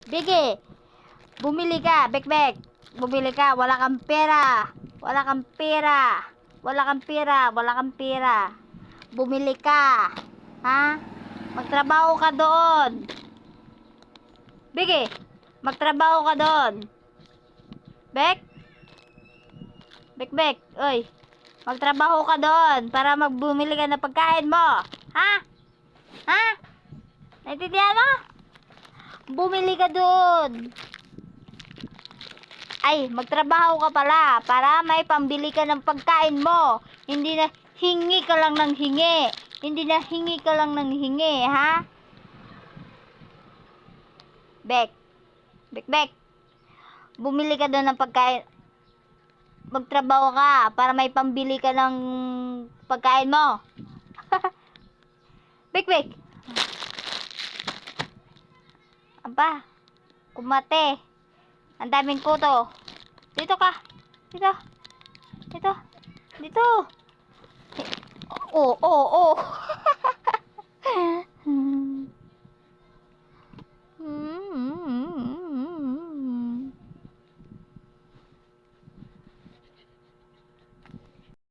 Bigay. Bumili ka, Bekbek. Bumili ka, wala kang pera. Wala kang pera. Wala kang pera, wala kang pera. Bumili ka. Ha? Magtrabaho ka doon. Bigay. Magtrabaho ka doon. Bek? Bekbek, oy. Magtrabaho ka doon para magbumili ka ng pagkain mo. Ha? Ha? Naintindihan mo? Bumili ka doon. Ay, magtrabaho ka pala para may pambili ka ng pagkain mo. Hindi na hingi ka lang ng hingi. Hindi na hingi ka lang ng hingi, ha? Bek. Bek. Bumili ka doon ng pagkain. Magtrabaho ka para may pambili ka ng pagkain mo. Bek. Aba, kumate. Ang daming kuto. Dito ka. Dito. Dito. Dito. Oh.